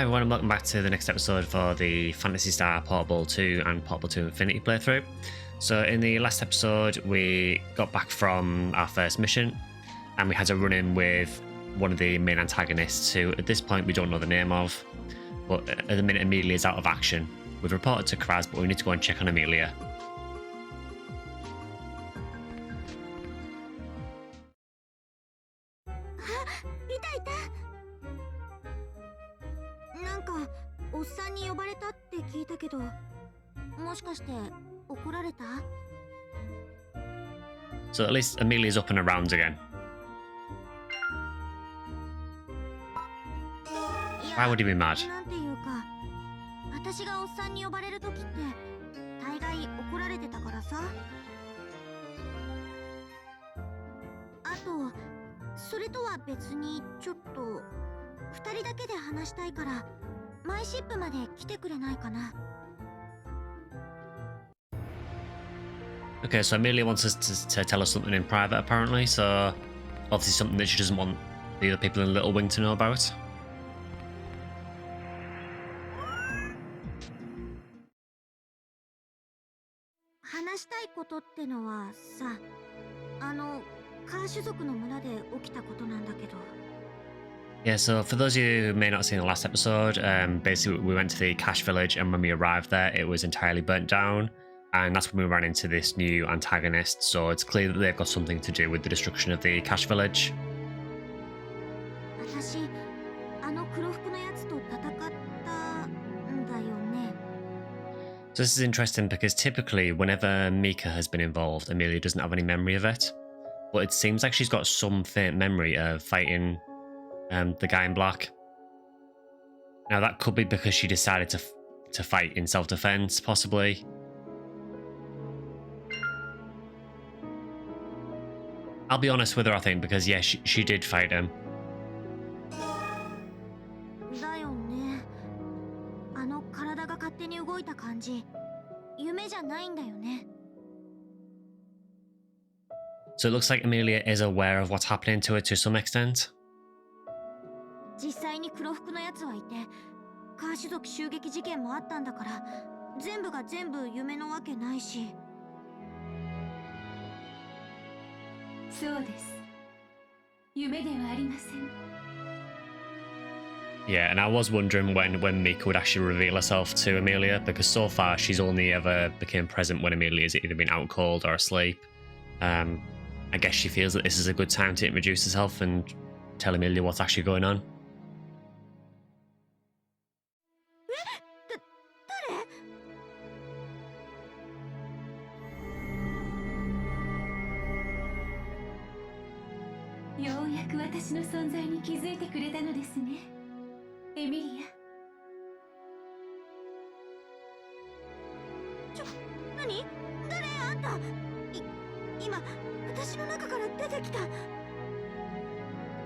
Hi everyone and welcome back to the next episode for the Phantasy Star Portable 2 and Portable 2 Infinity playthrough. So in the last episode we got back from our first mission and we had to run in with one of the main antagonists who at this point we don't know the name of, but at the minute Amelia is out of action. We've reported to Kraz, but we need to go and check on Amelia. So at least Amelia's up and around again. Why would he be mad? Okay, so Amelia wants us to tell us something in private, apparently, so obviously something that she doesn't want the other people in Little Wing to know about. Yeah, so for those of you who may not have seen the last episode, basically we went to the cache village, and when we arrived there it was entirely burnt down. And that's when we ran into this new antagonist, so it's clear that they've got something to do with the destruction of the cache village. So this is interesting because typically whenever Mika has been involved, Amelia doesn't have any memory of it. But it seems like she's got some faint memory of fighting the guy in black. Now that could be because she decided to fight in self-defense, possibly. I'll be honest with her, I think, because yeah, she did fight him. So it looks like Amelia is aware of what's happening to her to some extent. Yeah, and I was wondering when Mika would actually reveal herself to Amelia, because so far she's only ever became present when Amelia's either been out cold or asleep. I guess she feels that this is a good time to introduce herself and tell Amelia what's actually going on.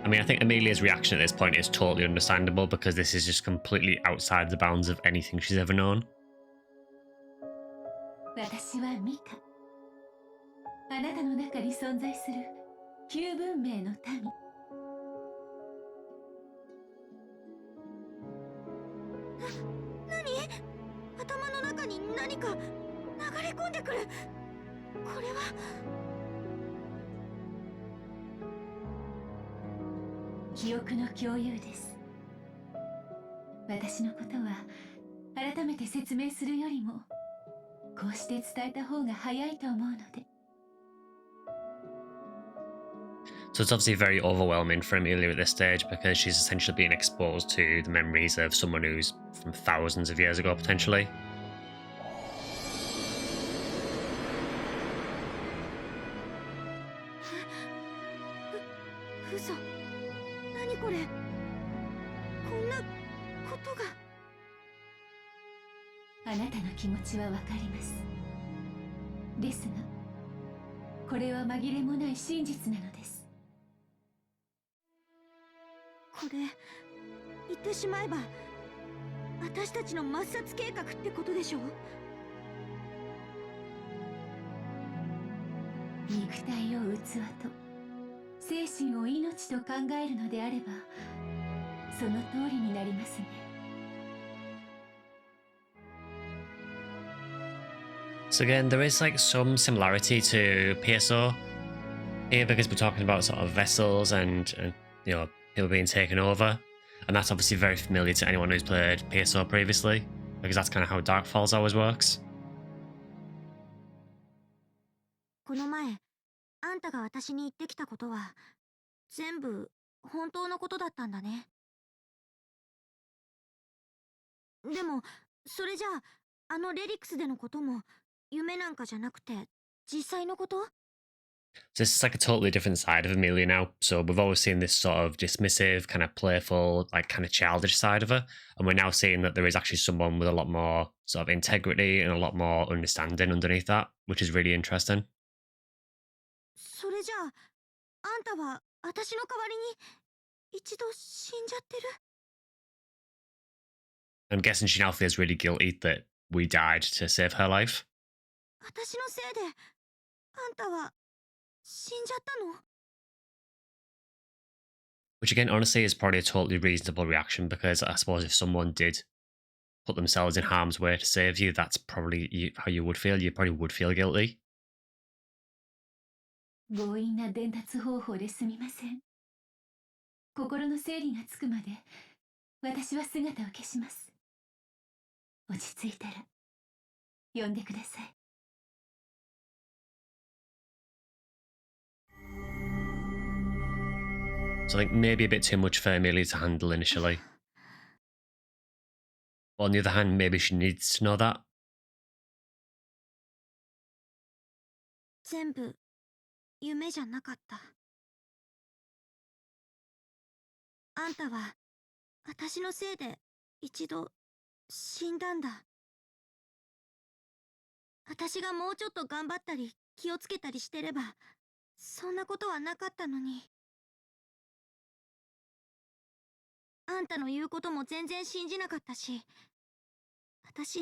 I mean, I think Amelia's reaction at this point is totally understandable because this is just completely outside the bounds of anything she's ever known. So it's obviously very overwhelming for Amelia at this stage because she's essentially being exposed to the memories of someone who's from thousands of years ago, potentially. So again, there is like some similarity to PSO here because we're talking about sort of vessels and people being taken over, and that's obviously very familiar to anyone who's played PSO previously because that's kind of how Dark Falls always works. この前、あんたが私に言ってきたことは、全部本当のことだったんだね。でも、それじゃあ、あのレリックスでのことも、夢なんかじゃなくて、実際のこと？ So this is like a totally different side of Amelia now. So we've always seen this sort of dismissive, kind of playful, like kind of childish side of her, and we're now seeing that there is actually someone with a lot more sort of integrity and a lot more understanding underneath that, which is really interesting. それじゃあ、あんたは私の代わりに一度死んじゃってる？ I'm guessing she now feels really guilty that we died to save her life. 私のせいで、あんたは死んじゃったの？ Which again, honestly, is probably a totally reasonable reaction because I suppose if someone did put themselves in harm's way to save you, that's probably how you would feel. You probably would feel guilty. 強引な伝達方法ですみません。心の整理がつくまで、私は姿を消します。落ち着いたら、呼んでください。So I think maybe a bit too much for Amelia to handle initially. But on the other hand, maybe she needs to know that. 全部、夢じゃなかった。あんたは、私のせいで一度死んだんだ。私がもうちょっと頑張ったり気をつけたりしてれば、そんなことはなかったのに。あんたの言うことも全然信じなかったし、私、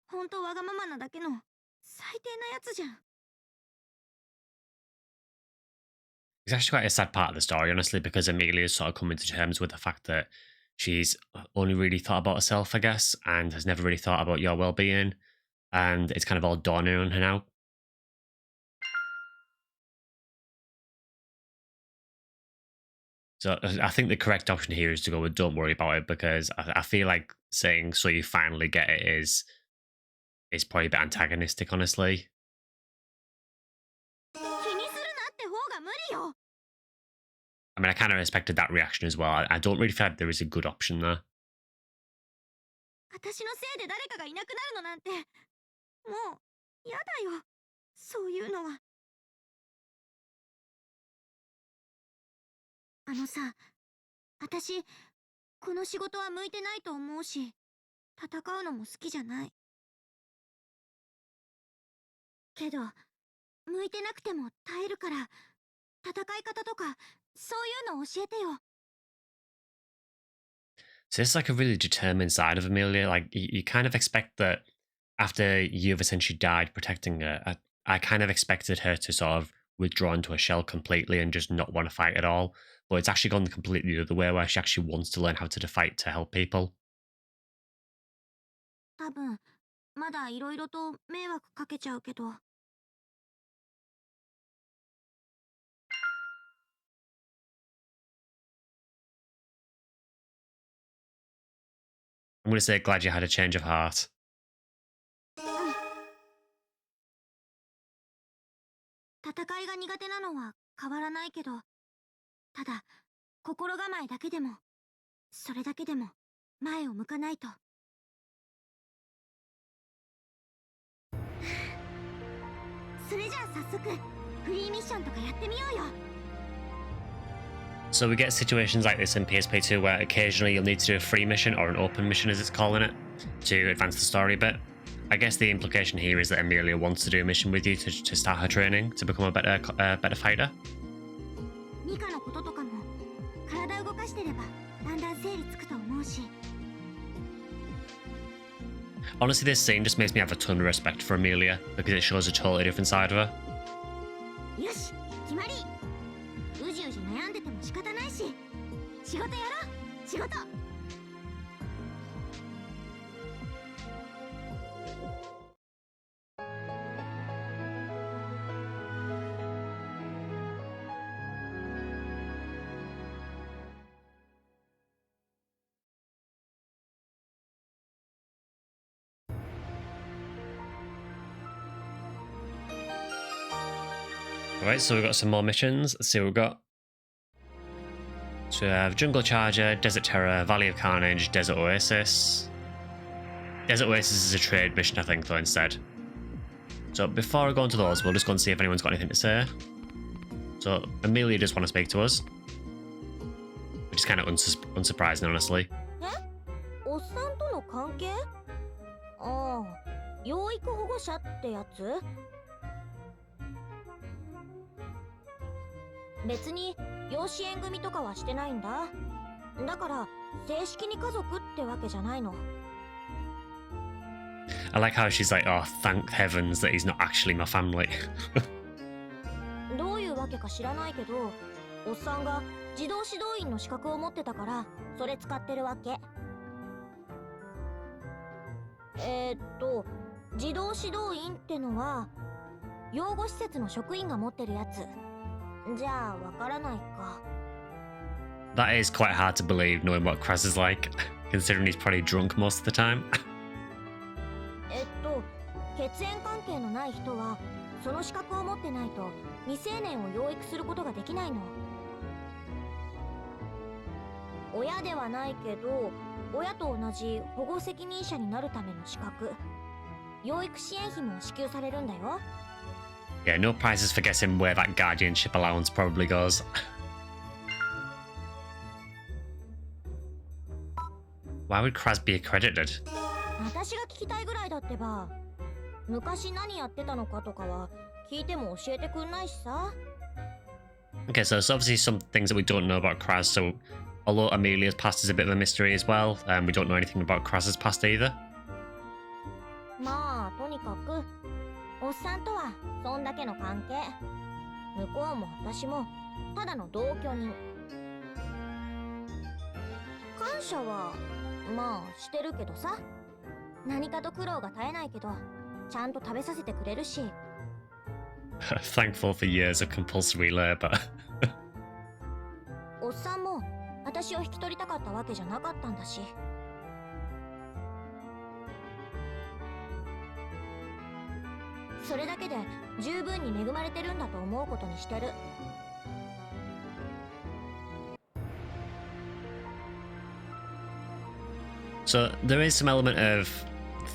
ほんとわがままなだけの最低なやつじゃん。It's actually quite a sad part of the story, honestly, because Amelia's sort of coming to terms with the fact that she's only really thought about herself, I guess, and has never really thought about your well-being, and it's kind of all dawning on her now. So I think the correct option here is to go with "Don't worry about it" because I feel like saying "So you finally get it" is probably a bit antagonistic, honestly. 気にするなって方が無理よ。I mean, I kind of expected that reaction as well. I don't really feel like there is a good option there. 私のせいで誰かがいなくなるのなんて、もう、やだよ。そういうのは。あのさ、私、この仕事は向いてないと思うし、戦うのも好きじゃない。けど、向いてなくても耐えるから、戦い方とか、そういうの教えてよ。So this is like a really determined side of Amelia. Like you kind of expect that after you've essentially died protecting her, I kind of expected her to sort of withdraw into a shell completely and just not want to fight at all. But it's actually gone completely the other way, where she actually wants to learn how to fight to help people. 多分、まだいろいろと迷惑かけちゃうけど。I'm going to say glad you had a change of heart. うん。戦いが苦手なのは変わらないけど、ただ、心構えだけでも、それだけでも、前を向かないと。それじゃあ早速、フリーミッションとかやってみようよ。So we get situations like this in PSP2 where occasionally you'll need to do a free mission or an open mission, as it's calling it, to advance the story a bit. I guess the implication here is that Amelia wants to do a mission with you to start her training to become a better fighter. ミカのこととかも、体動かしてれば、だんだん整理つくと思うし。Honestly, this scene just makes me have a ton of respect for Amelia because it shows a totally different side of her. よし、決まり。うじうじ悩んでても仕方ないし、仕事やろう、仕事。Alright, so we've got some more missions. Let's see what we've got. So we have Jungle Charger, Desert Terror, Valley of Carnage, Desert Oasis. Desert Oasis is a trade mission, I think, though, instead. So before I go into those, we'll just go and see if anyone's got anything to say. So Amelia does want to speak to us, which is kind of unsurprising, honestly. おっさんとの関係？ああ、養育保護者ってやつ？別に養子縁組とかはしてないんだ。だから正式に家族ってわけじゃないの。I like how she's like, oh, thank heavens that he's not actually my family. どういうわけか知らないけど、おっさんが自動指導員の資格を持ってたからそれ使ってるわけ。自動指導員ってのは養護施設の職員が持ってるやつ。じゃあわからないか。That is quite hard to believe, knowing what Kraz is like, considering he's probably drunk most of the time. 血縁関係のない人はその資格を持ってないと未成年を養育することができないの。親ではないけど親と同じ保護責任者になるための資格、養育支援費も支給されるんだよ。Yeah, no prizes for guessing where that guardianship allowance probably goes. Why would Kraz be accredited? 私が聞きたいぐらいだってば。昔何やってたのかとかは聞いても教えてくんないしさ。Okay, so there's obviously some things that we don't know about Kraz. So, although Amelia's past is a bit of a mystery as well, we don't know anything about Kraz's past either. まあとにかくおっさんとはそんだけの関係。向こうも私もただの同居人。感謝はまあしてるけどさ。何かと苦労が絶えないけどちゃんと食べさせてくれるし。Thankful for years of compulsory labor. おっさんも私を引き取りたかったわけじゃなかったんだし。それだけで十分に恵まれてるんだと思うことにしてる。So there is some element of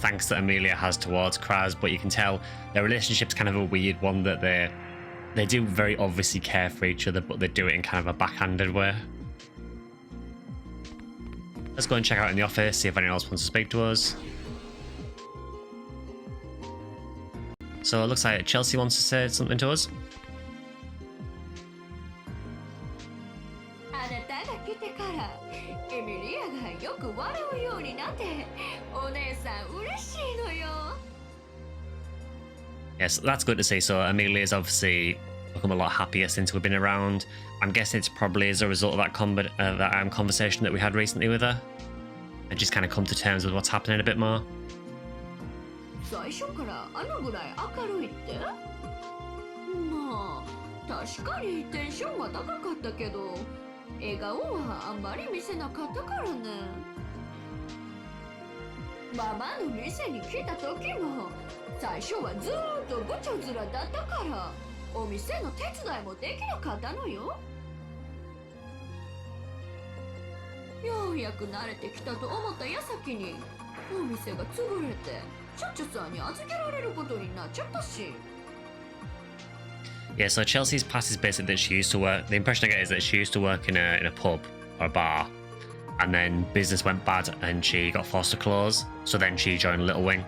thanks that Amelia has towards Kraz, but you can tell their relationship's kind of a weird one, that they do very obviously care for each other, but they do it in kind of a backhanded way. Let's go and check out in the office, see if anyone else wants to speak to us. So it looks like Chelsea wants to say something to us. あなたが来てからエミリアがよく笑うようになってお姉さん嬉しいのよ。 Yes, that's good to see. So Amelia's obviously become a lot happier since we've been around. I'm guessing it's probably as a result of that conversation that we had recently with her, and just kind of come to terms with what's happening a bit more. 最初からあのぐらい明るいって？まあ確かにテンションは高かったけど笑顔はあんまり見せなかったからね。ママの店に来た時も最初はずーっとぐちょずらだったからお店の手伝いもできなかったのよ。ようやく慣れてきたと思った矢先にお店が潰れてチャッチャさんに預けられることになっちゃったし。Yeah, so Chelsea's past is basically that she used to work. The impression I get is that she used to work in a pub or a bar, and then business went bad and she got forced to close. So then she joined Little Wing.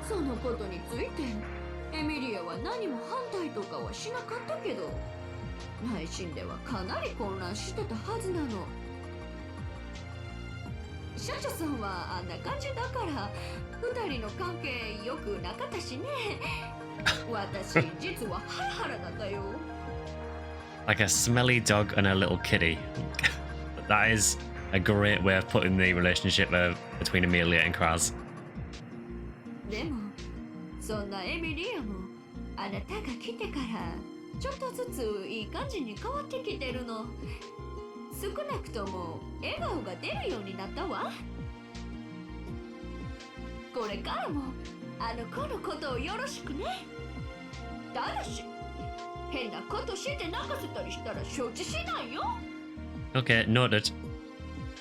そのことについてエミリアは何も反対とかはしなかったけど内心ではかなり混乱してたはずなの。社長さんはあんな感じだから二人の関係良くなかったしね。私実はハラハラだったよ。Like a smelly dog and a little kitty. That is a great way of putting the relationship between Amelia and Kraz. でもそんなエミリアもあなたが来てからちょっとずついい感じに変わってきてるの。少なくとも笑顔が出るようになったわ。これからもあの子のことをよろしくね。ただし変なことして泣かせたりしたら承知しないよ。 Okay, noted.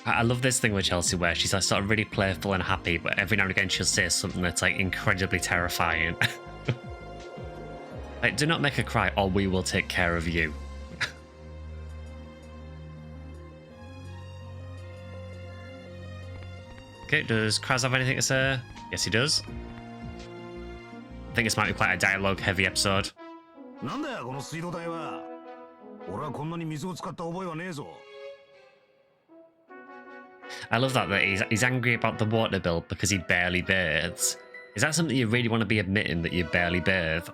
I love this thing with Chelsea where she's like sort of really playful and happy, but every now and again she'll say something that's like incredibly terrifying. Like, do not make her cry or we will take care of you. Okay, does Kraz have anything to say? Yes, he does. I think this might be quite a dialogue heavy episode. I love that he's angry about the water bill because he barely bathes. Is that something you really want to be admitting, that you barely bathe?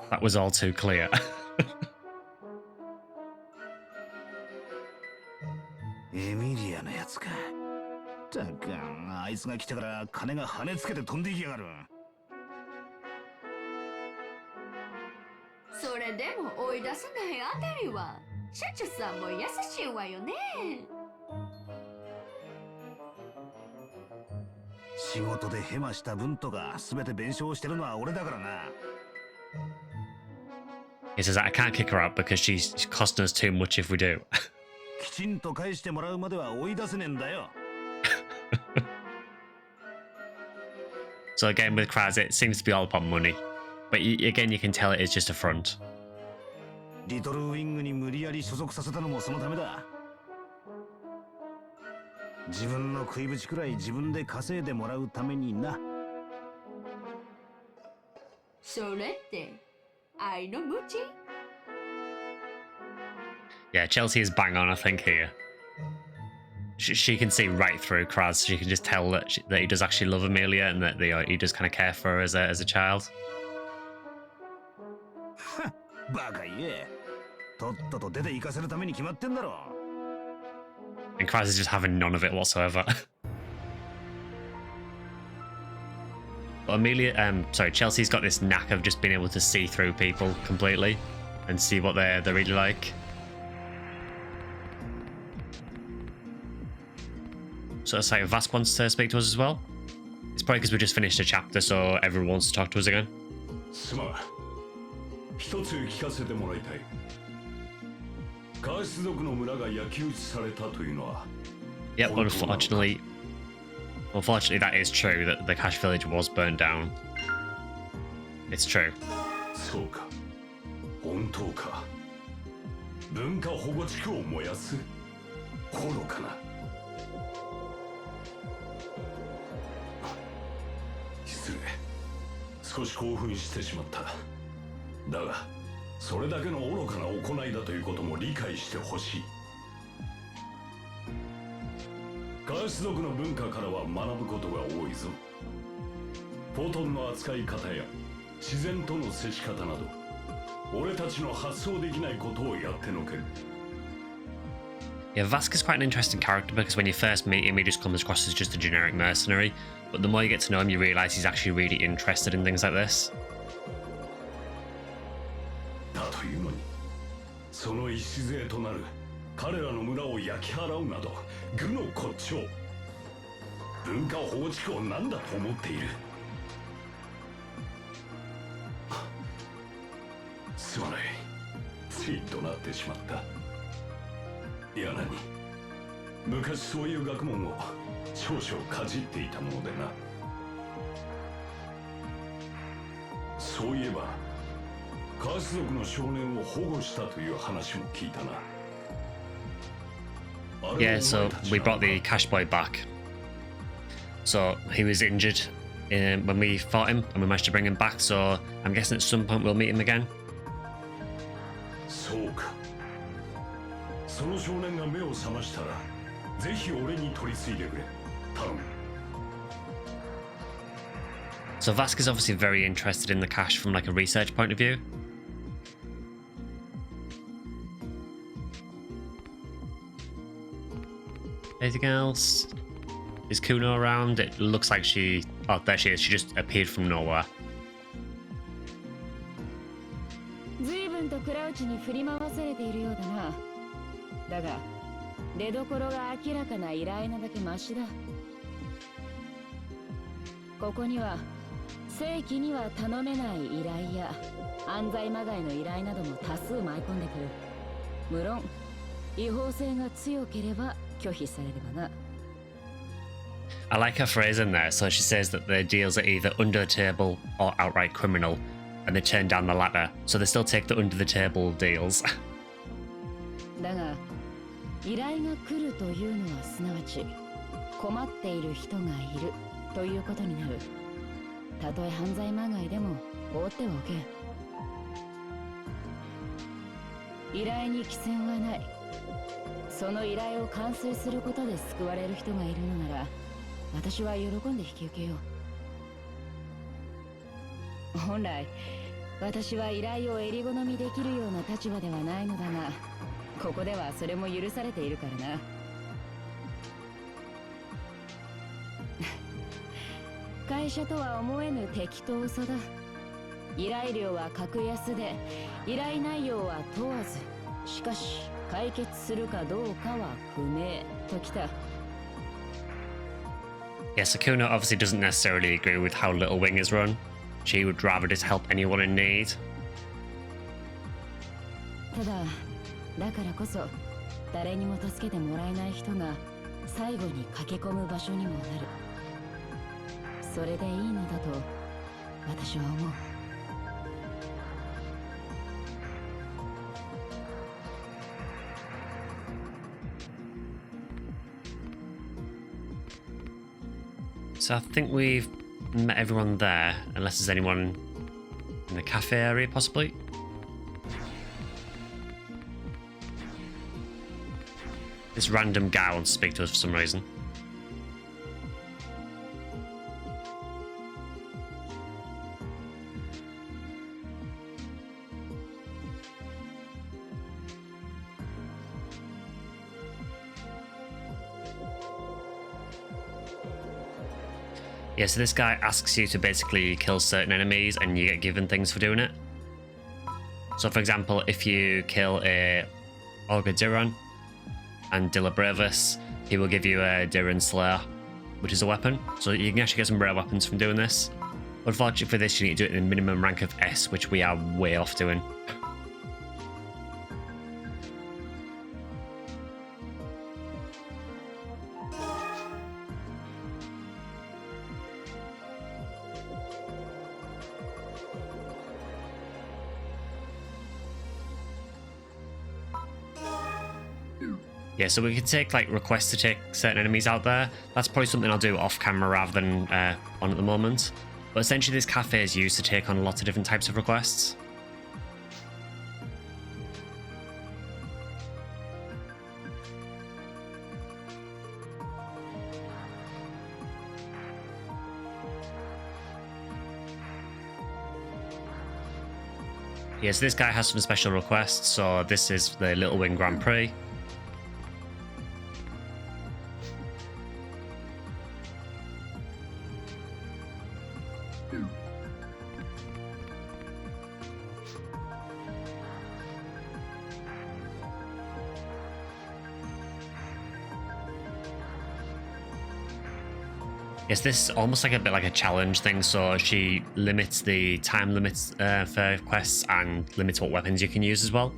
That was all too clear. エミリアのやつか。たかあいつが来てから金が跳ねつけて飛んでいきやがる。それでも追い出せないあたりは社長さんも優しいわよね。仕事でヘマした分とか全て弁償してるのは俺だからな。He says, I can't kick her out because she's costing us too much if we do. きちんと返してもらうまでは追い出せねえんだよ。So again with Kraz, it seems to be all about money. But again, you can tell it is just a front. リトルウィングに無理やり所属させたのもそのためだ。自分の食いぶちくらい自分で稼いでもらうためにな。それって愛の無知？ Yeah, Chelsea is bang on, I think, here. She can see right through Kraz. She can just tell that that he does actually love Amelia and that he does kind of care for her as a child. バカ言え。とっとと出て行かせるために決まってんだろ。And Kraz is just having none of it whatsoever. But Chelsea's got this knack of just being able to see through people completely and see what they're really like. So it's like Vask wants to speak to us as well. It's probably because we just finished a chapter, so everyone wants to talk to us again. Yep, unfortunately that is true, that the Cash Village was burnt down. It's true. Yeah, Vask is quite an interesting character because when you first meet him, he just comes across as just a generic mercenary. But the more you get to know him, you realise he's actually really interested in things like this. Yeah, so we brought the Cash Boy back. So he was injured when we fought him, and we managed to bring him back, so I'm guessing at some point we'll meet him again. So Vask is obviously very interested in the cash from like a research point of view. Anything else? Is Kuno around? It looks like she... Oh, there she is. She just appeared from nowhere. 随分とクラウチに振り回されているようだな。だが、出どころが明らかな依頼なだけマシだ。ここには正規には頼めない依頼や安西まがいの依頼なども多数舞い込んでくる。無論違法性が強ければ拒否されればな。I like her phrase in there. So she says that the deals are either under the table or outright criminal, and they turn down the latter. So they still take the under the table deals. だが依頼が来るというのはすなわち困っている人がいるということになる。たとえ犯罪まがいでも放ってはおけん。依頼に寄せはない。その依頼を完遂することで救われる人がいるのなら、私は喜んで引き受けよう。本来私は依頼を襟好みできるような立場ではないのだが、ここではそれも許されているからな。会社とは思えぬ適当さだ。依頼料は格安で依頼内容は問わず、しかし解決するかどうかは不明ときた。Yeah, Sakuna obviously doesn't necessarily agree with how Little Wing is run. She would rather just help anyone in need. ただ、だからこそ誰にも助けてもらえない人が最後に駆け込む場所にもなる。それでいいのだと私は思う。So I think we've met everyone there, unless there's anyone in the cafe area, possibly. This random guy wants to speak to us for some reason. Yeah, so this guy asks you to basically kill certain enemies and you get given things for doing it. So for example, if you kill a Ogre Diran and Dilla Brevis, he will give you a Diran Slayer, which is a weapon. So you can actually get some rare weapons from doing this. Unfortunately for this, you need to do it in the minimum rank of S, which we are way off doing. Yeah, so we could take like requests to take certain enemies out there. That's probably something I'll do off camera rather than on at the moment. But essentially this cafe is used to take on lots of different types of requests. Yes, this guy has some special requests. So this is the Little Wing Grand Prix. Yes, this is almost like a bit like a challenge thing, so she limits the time limits for quests and limits what weapons you can use as well.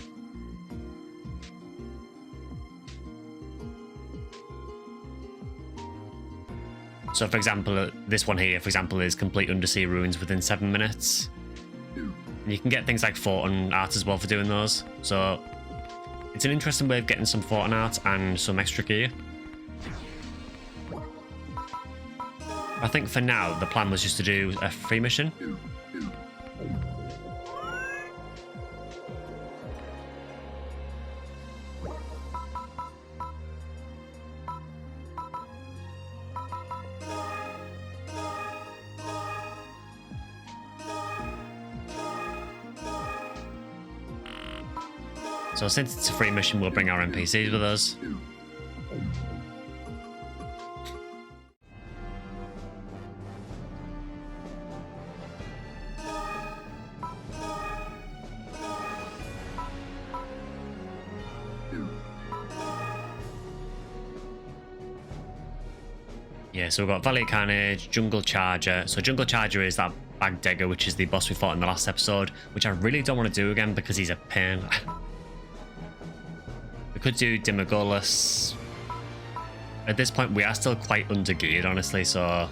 So for example, this one here, for example, is complete undersea ruins within 7 minutes. And you can get things like Fortin art as well for doing those. So it's an interesting way of getting some Fortin art and some extra gear. I think for now, the plan was just to do a free mission. So since it's a free mission, we'll bring our NPCs with us. Yeah, so we've got Valley of Carnage, Jungle Charger. So Jungle Charger is that Bag Digger, which is the boss we fought in the last episode, which I really don't want to do again because he's a pain. We could do Dimagolus. At this point, we are still quite undergeared, honestly, so I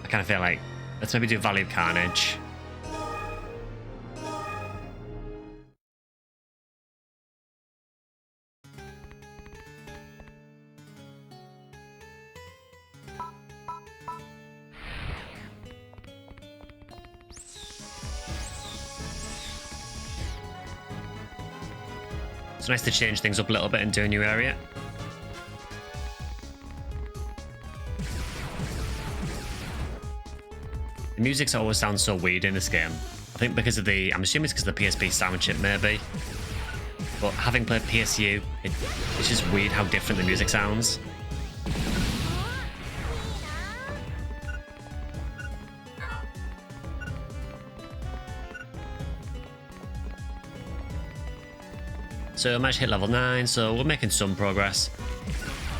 kind of feel like let's maybe do Valley of Carnage. It's nice to change things up a little bit and do a new area. The music always sounds so weird in this game. I think because of the, I'm assuming it's because of the PSP sound chip maybe. But having played PSU, it's just weird how different the music sounds. So I managed to hit level 9, so we're making some progress.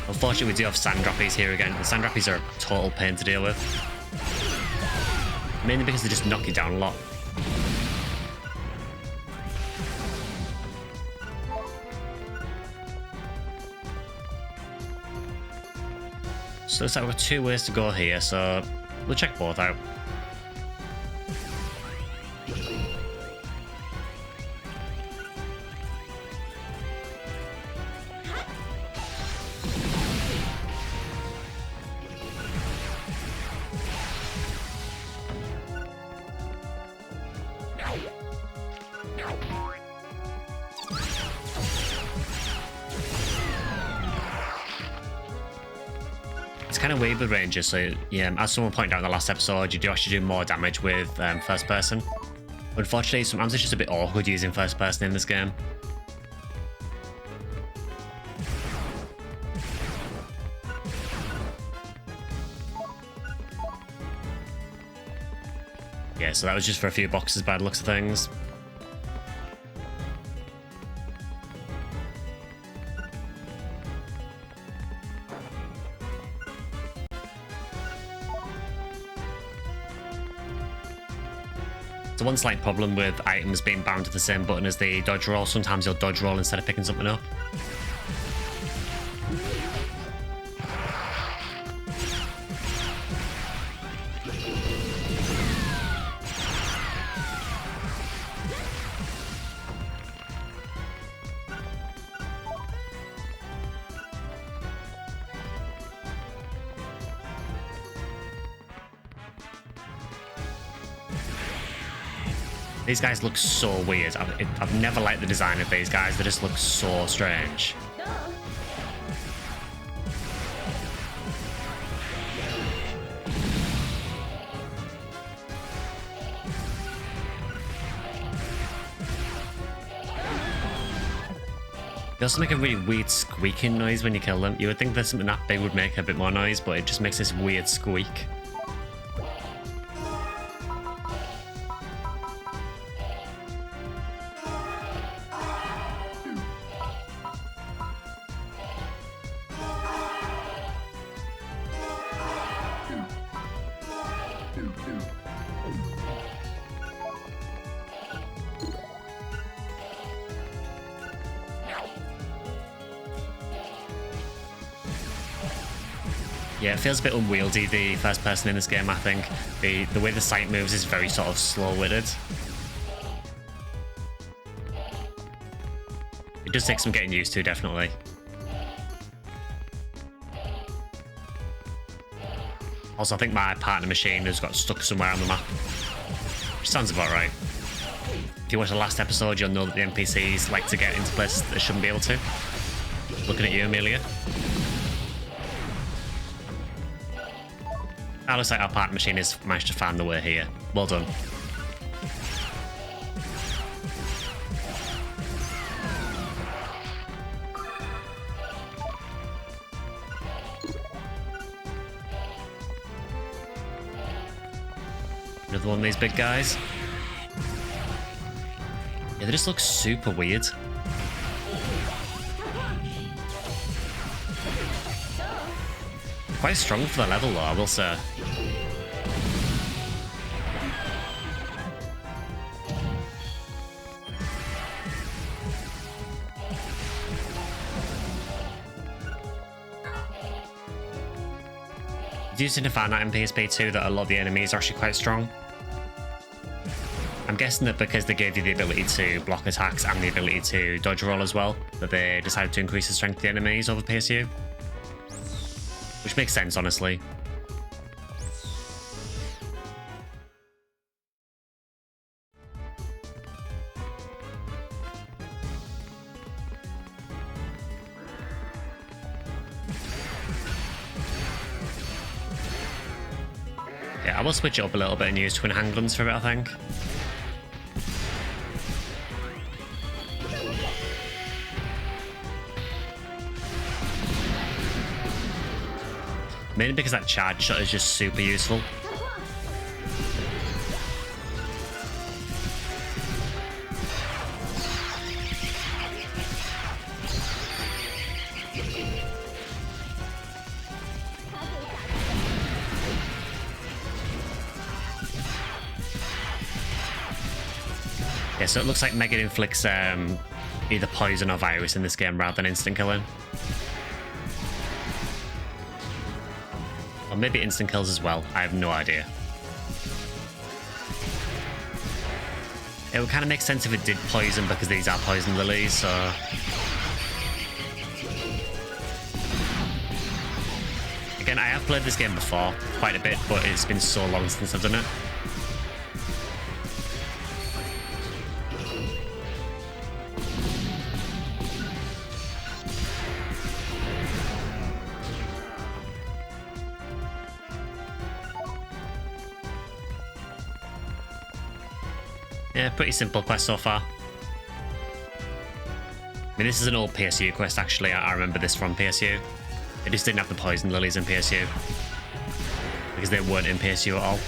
Unfortunately, we do have sand droppies here again. The sand droppies are a total pain to deal with. Mainly because they just knock you down a lot. So looks like we've got 2 ways to go here, so we'll check both out. It's kind of weird with Rangers, so yeah, as someone pointed out in the last episode, you do actually do more damage with first person. Unfortunately, sometimes it's just a bit awkward using first person in this game. Yeah, so that was just for a few boxes by the looks of things. So one slight problem with items being bound to the same button as the dodge roll, sometimes you'll dodge roll instead of picking something up. These guys look so weird. I've never liked the design of these guys. They just look so strange. They also make a really weird squeaking noise when you kill them. You would think that something that big would make a bit more noise, but it just makes this weird squeak. Yeah, it feels a bit unwieldy, the first person in this game, I think. The way the sight moves is very sort of slow-witted. It does take some getting used to, definitely. Also, I think my partner machine has got stuck somewhere on the map. Which sounds about right. If you watch the last episode, you'll know that the NPCs like to get into places they shouldn't be able to. Looking at you, Amelia. That looks like our partner machine has managed to find the way here. Well done. Another one of these big guys. Yeah, they just look super weird. quite strong for the level though, I will say. Do you seem to find that in PSP 2 that a lot of the enemies are actually quite strong? I'm guessing that because they gave you the ability to block attacks and the ability to dodge roll as well, that they decided to increase the strength of the enemies over PSU. Which makes sense, honestly. Yeah, I will switch it up a little bit and use twin handguns for it, I think. Mainly because that charge shot is just super useful. Yeah, so it looks like Megan inflicts either poison or virus in this game rather than instant killing. Or maybe instant kills as well. I have no idea. It would kind of make sense if it did poison because these are poison lilies, so... Again, I have played this game before, quite a bit, but it's been so long since I've done it. Yeah, pretty simple quest so far. I mean, this is an old PSU quest, actually. I remember this from PSU. It just didn't have the poison lilies in PSU. Because they weren't in PSU at all.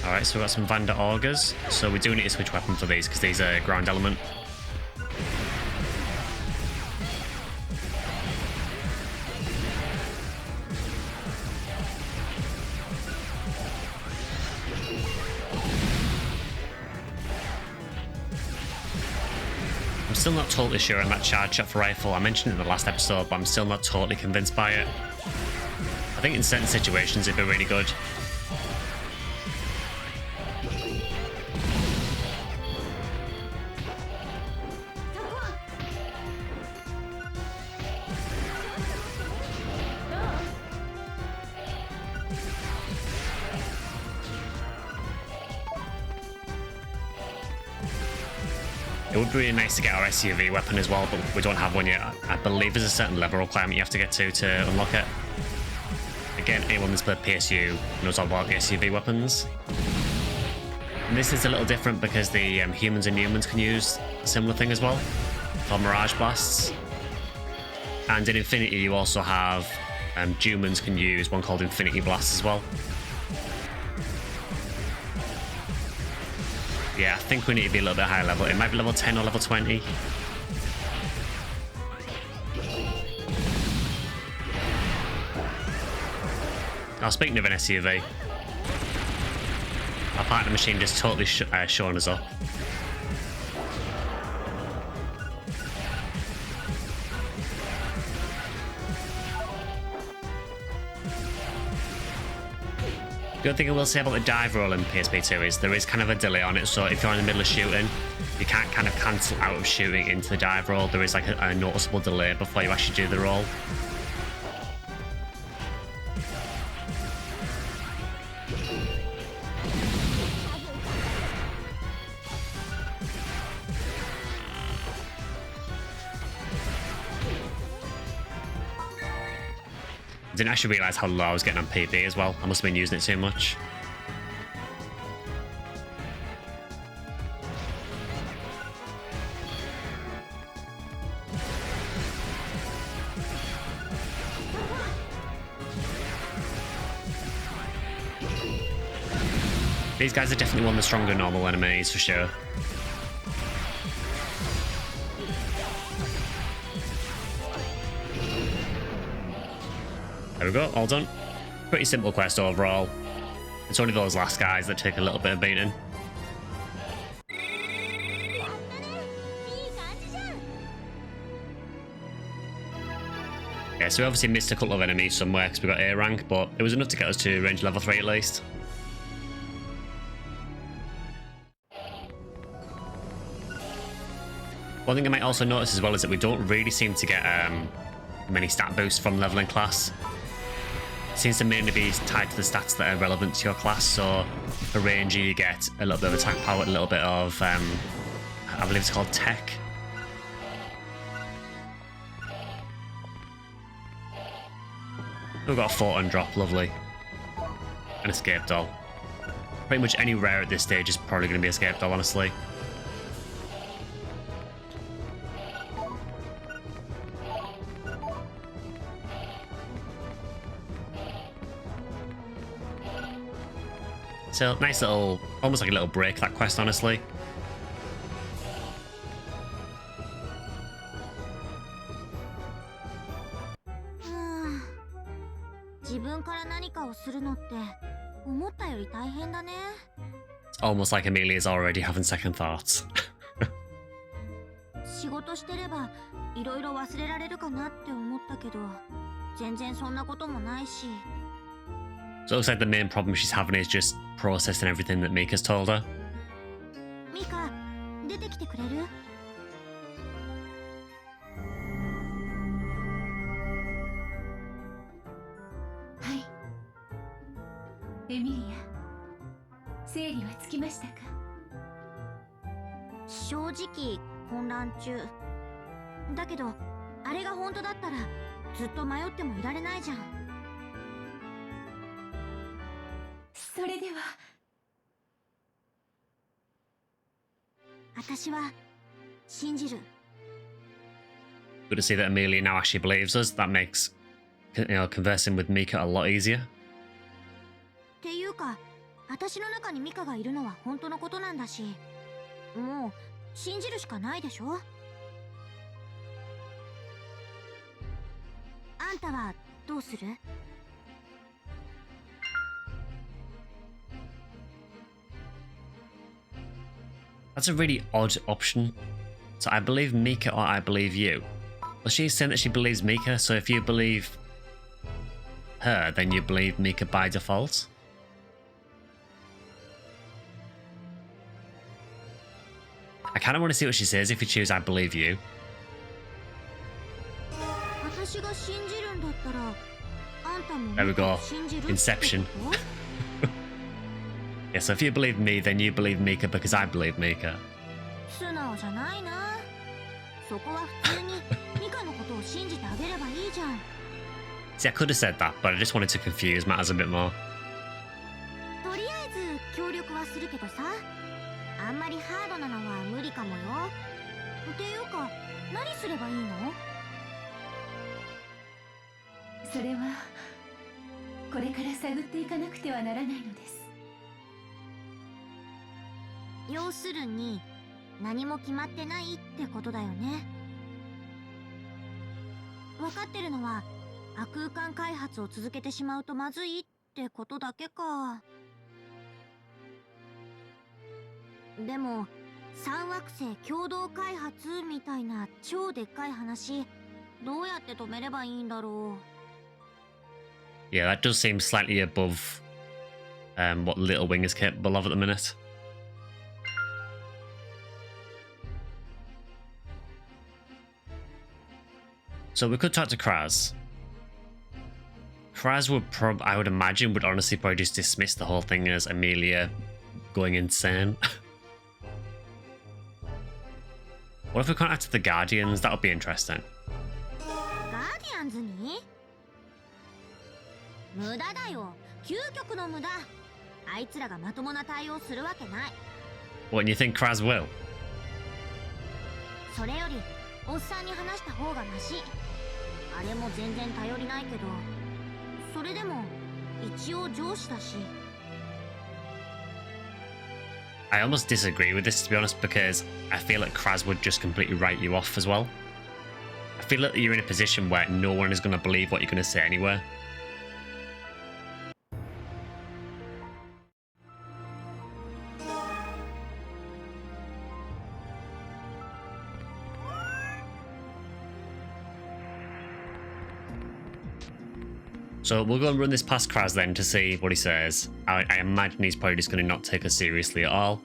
Alright, so we've got some Vander Augers. So we do need to switch weapon for these because these are ground element. I'm still not totally sure on that charge shot for rifle. I mentioned it in the last episode, but I'm still not totally convinced by it. I think in certain situations it'd be really good. It would be really nice to get our SUV weapon as well, but we don't have one yet. I believe there's a certain level requirement you have to get to unlock it. Again, anyone that's played PSU knows all about the SUV weapons. And this is a little different because the humans and humans can use a similar thing as well, for Mirage Blasts. And in Infinity you also have humans can use one called Infinity Blast as well. Yeah, I think we need to be a little bit higher level. It might be level 10 or level 20. Oh, speaking of an SUV, our partner machine just totally showing us up. The other thing I will say about the dive roll in PSP2 is there is kind of a delay on it, so if you're in the middle of shooting, you can't kind of cancel out of shooting into the dive roll. There is like a noticeable delay before you actually do the roll. I didn't actually realise how low I was getting on PP as well. I must have been using it too much. These guys are definitely one of the stronger normal enemies for sure. There we go, all done. Pretty simple quest overall. It's only those last guys that take a little bit of beating. Yeah, so we obviously missed a couple of enemies somewhere because we got A rank, but it was enough to get us to range level 3 at least. One thing I might also notice as well is that we don't really seem to get many stat boosts from leveling class. It seems to mainly be tied to the stats that are relevant to your class, so for ranger you get a little bit of attack power, a little bit of, I believe it's called tech. We've got a photon drop, lovely. An escape doll. Pretty much any rare at this stage is probably going to be escape doll, honestly. So, nice little, almost like a little break, that quest, honestly. It's almost like Amelia's already having second thoughts. So it looks like the main problem she's having is just processing everything that Mika's told her. Mika, 出てきてくれる? Hi. エミリア、整理はつきましたか? 正直混乱中だけど、あれが本当だったらずっと迷ってもいられないじゃん。それでは私は信じる。 Good to see that Amelia now actually believes us. That makes, conversing with Mika a lot easier. っていうか、私の中にミカがいるのは本当のことなんだし、もう信じるしかないでしょ。あんたはどうする? That's a really odd option. So I believe Mika or I believe you. Well, she's saying that she believes Mika, so if you believe her, then you believe Mika by default. I kind of want to see what she says if you choose I believe you. There we go. Inception. Yeah, so if you believe me, then you believe Mika because I believe Mika. See, I could have said that, but I just wanted to confuse matters a bit more. Yeah, that does seem slightly above what Little Wing is capable of at the minute. So we could talk to Kraz. Kraz would I would imagine, would honestly probably just dismiss the whole thing as Amelia going insane. What if we contacted the Guardians? That would be interesting. What, and you think Kraz will? I almost disagree with this, to be honest, because I feel like Kraz would just completely write you off as well. I feel like you're in a position where no one is going to believe what you're going to say anyway. So we'll go and run this past Kraz then to see what he says. I imagine he's probably just going to not take us seriously at all.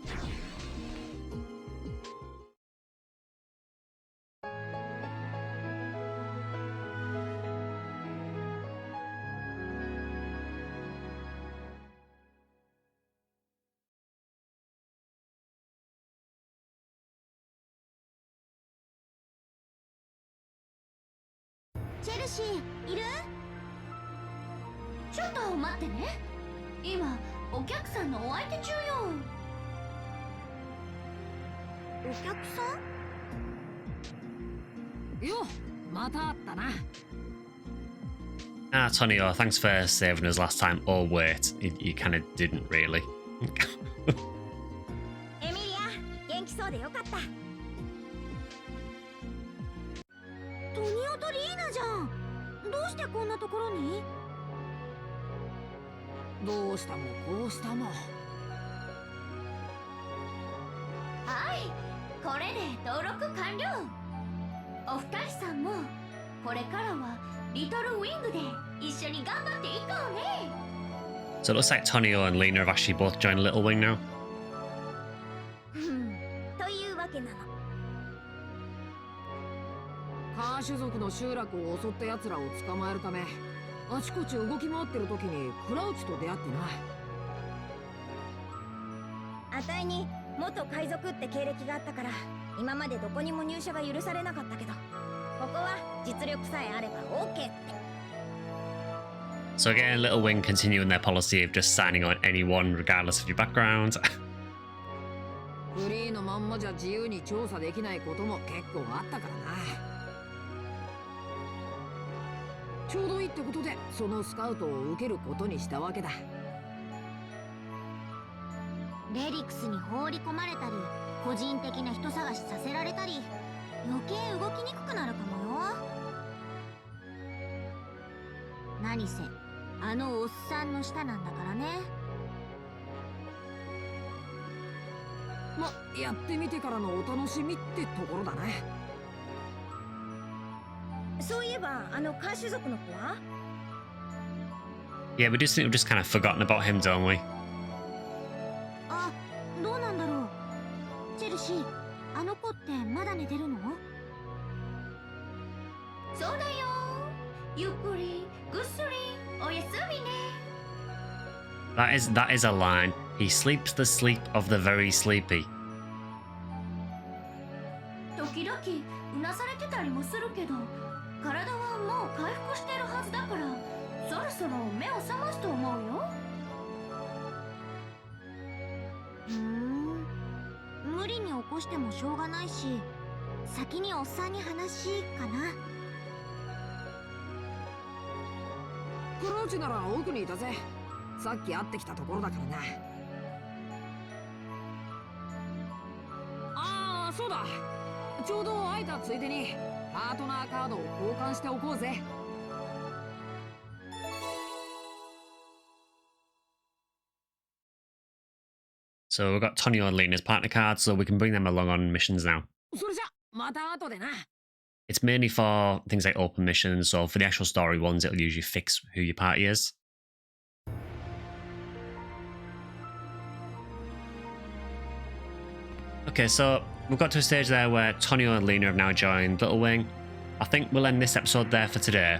Chelsea, いる？ちょっと待ってね。今お客さんのお相手中よ。お客さん？よ、また会ったな。Ah, Tonio, thanks for saving us last time. Oh, wait, you kind of didn't really. エミリア、元気そうでよかった。トニオとリーナじゃん。どうしてこんなところに？どうしたもこうしたも。はい、これで登録完了。お二人さんもこれからはリトルウィングで一緒に頑張っていこうね。So it looks like Tonio and Lena have actually both joined Little Wing now. というわけなの。カー種族の集落を襲った奴らを捕まえるため、あちこち動き回ってる時にクラウチと出会ってな。あたいに元海賊って経歴があったから今までどこにも入社が許されなかったけど、ここは実力さえあれば OK って。So again, Little Wing continuing their policy of just signing on anyone regardless of your background. フリーのまんまじゃ自由に調査できないことも結構あったからな。ちょうどいいってことでそのスカウトを受けることにしたわけだ。レリクスに放り込まれたり個人的な人探しさせられたり余計動きにくくなるかもよ。何せあのおっさんの下なんだからね。ま、やってみてからのお楽しみってところだな。そういえばあのカー種族の子は？ Yeah, we just think we've just kind of forgotten about him, don't we? あ、どうなんだろう。チェルシー、あの子ってまだ寝てるの？そうだよ。ゆっくりぐっすりおやすみね。That is a line. He sleeps the sleep of the very sleepy. 時々うなされてたりもするけど、体はもう回復してるはずだから、そろそろ目を覚ますと思うよ。無理に起こしてもしょうがないし、先におっさんに話かな。クラウチなら奥にいたぜ。さっき会ってきたところだからな。ああ、そうだ。ちょうど会えたついでにパートナーカードを交換しておこうぜ。So we've got Tonio and Lena's partner cards, so we can bring them along on missions now. それじゃまた後でな。It's mainly for things like open missions, so for the actual story ones, it'll usually fix who your party is. Okay, so we've got to a stage there where Tonio and Lena have now joined Little Wing. I think we'll end this episode there for today.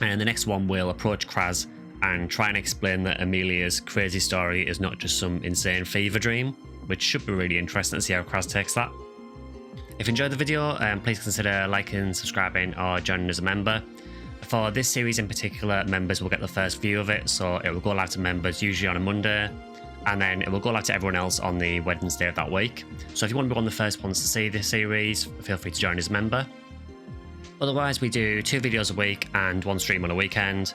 And in the next one, we'll approach Kraz and try and explain that Amelia's crazy story is not just some insane fever dream, which should be really interesting to see how Kraz takes that. If you enjoyed the video, please consider liking, subscribing, or joining as a member. For this series in particular, members will get the first view of it, so it will go live to members usually on a Monday, and then it will go live to everyone else on the Wednesday of that week. So if you want to be one of the first ones to see this series, feel free to join as a member. Otherwise, we do 2 videos a week and 1 stream on a weekend.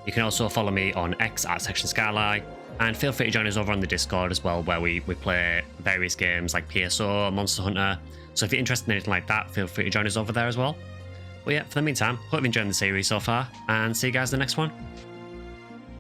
You can also follow me on X at Section Skyline, And feel free to join us over on the Discord as well, where we play various games like PSO, Monster Hunter. So if you're interested in anything like that, feel free to join us over there as well. But yeah, for the meantime, hope you've enjoyed the series so far, and see you guys in the next one.